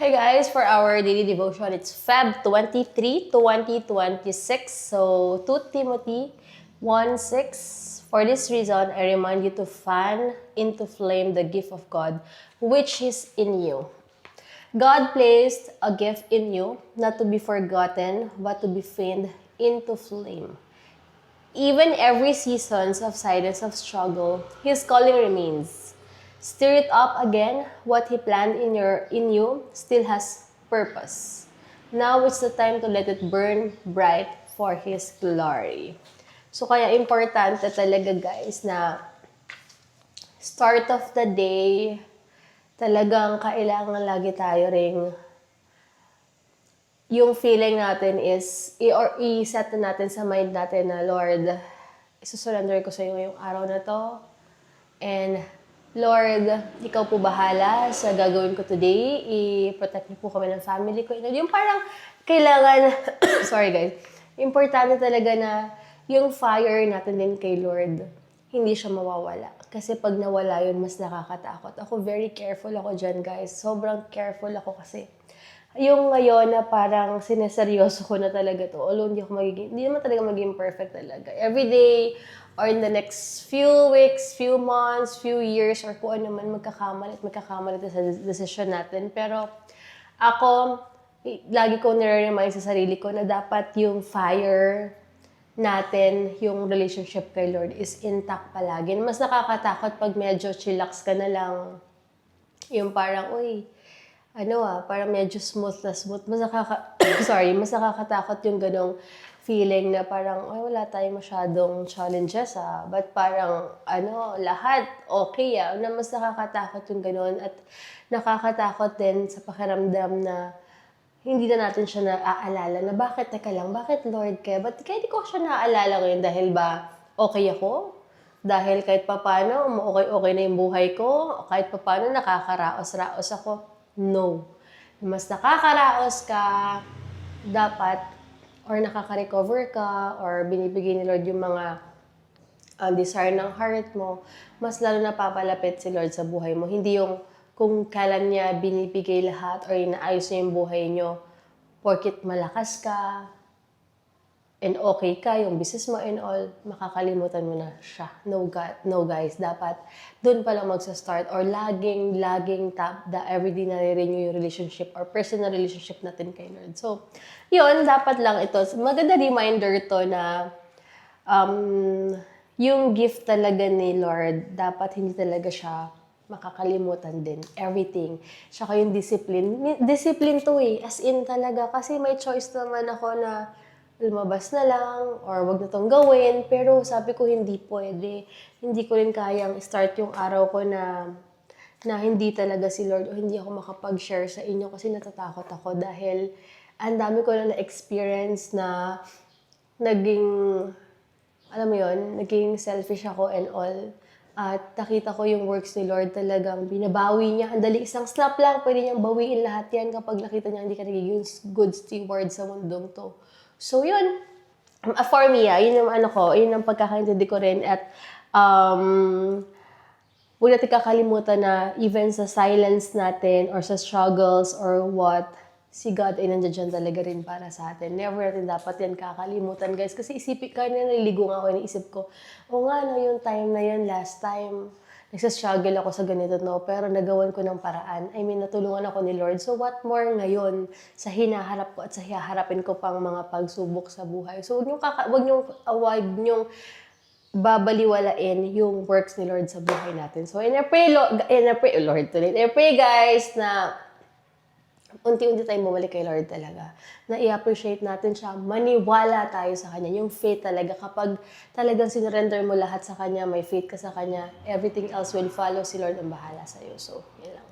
Hey guys, for our daily devotion, it's Feb 23, 2026. So, 2 Timothy 1:6. For this reason, I remind you to fan into flame the gift of God, which is in you. God placed a gift in you, not to be forgotten, but to be fanned into flame. Even every seasons of silence of struggle, His calling remains. Stir it up again. What He planned in you still has purpose. Now is the time to let it burn bright for His glory. So kaya importante talaga guys na start of the day, talagang kailangan lagi tayo ring yung feeling natin is, i-set na natin sa mind natin na, Lord, isusurrender ko sa iyo yung araw na to. And, Lord, ikaw po bahala sa gagawin ko today. I-protect niyo po kami ng family ko. Yung parang, kailangan, sorry guys, importante talaga na yung fire natin din kay Lord, hindi siya mawawala. Kasi pag nawala yun, mas nakakatakot. Ako, very careful ako dyan, guys. Sobrang careful ako kasi yung ngayon na parang sineseryoso ko na talaga to. Although hindi naman talaga maging perfect talaga. Every day, or in the next few weeks, few months, few years, or kung ano man, magkakamali sa decision natin. Pero ako, lagi ko nire-remind sa sarili ko na dapat yung fire natin, yung relationship kay Lord is intact palagi. Mas nakakatakot pag medyo chillax ka na lang. Yung parang, parang medyo smooth na smooth. Mas mas nakakatakot yung ganong feeling na parang, wala tayong masyadong challenges But parang, lahat okay Na mas nakakatakot yung ganon at nakakatakot din sa pakiramdam na hindi na natin siya naaalala na bakit Lord kaya? Ba't kaya di ko siya naaalala ngayon dahil ba okay ako? Dahil kahit papano, okay na yung buhay ko, kahit papano nakakaraos-raos ako. No. Mas nakakaraos ka, dapat, or nakaka-recover ka, or binibigay ni Lord yung mga desire ng heart mo, mas lalo na papalapit si Lord sa buhay mo. Hindi yung kung kailan niya binibigay lahat or inaayos niya yung buhay niyo, porkit malakas ka, and okay ka, yung business mo and all, makakalimutan mo na siya. No guys, dapat doon pa lang magsa-start or laging everyday na-renew yung relationship or personal relationship natin kay Lord. So, yun, dapat lang ito. Maganda reminder to na yung gift talaga ni Lord, dapat hindi talaga siya makakalimutan din. Everything. Tsaka yung discipline. Discipline to as in talaga. Kasi may choice naman ako na lumabas na lang or wag na tong gawin. Pero sabi ko hindi pwede. Hindi ko rin kayang start yung araw ko na hindi talaga si Lord o hindi ako makapag-share sa inyo kasi natatakot ako dahil ang dami ko na na-experience na naging selfish ako and all. At nakita ko yung works ni Lord talagang binabawi niya. Ang dali, isang snap lang, pwede niyang bawiin lahat yan kapag nakita niya hindi ka nagiging good steward sa mundong to. So, yun. For me, yun yung pagkakaintindi ko rin. At, huwag natin kakalimutan na even sa silence natin or sa struggles or what, si God ay nandiyan talaga rin para sa atin. Never natin dapat yan kakalimutan, guys. Kasi naliligo nga ako, iniisip ko, yung time na yan, last time, nagsastruggle ako sa ganito, pero nagawan ko ng paraan. Natulungan ako ni Lord. So, what more ngayon sa hinaharap ko at sa hiharapin ko pang mga pagsubok sa buhay. So, wag niyong babaliwalain yung works ni Lord sa buhay natin. So, I pray guys na unti-unti tayong bumalik kay Lord talaga. Na i-appreciate natin siya. Maniwala tayo sa Kanya. Yung faith talaga. Kapag talagang sinurrender mo lahat sa Kanya, may faith ka sa Kanya, everything else will follow. Si Lord ang bahala sa'yo. So, yun lang.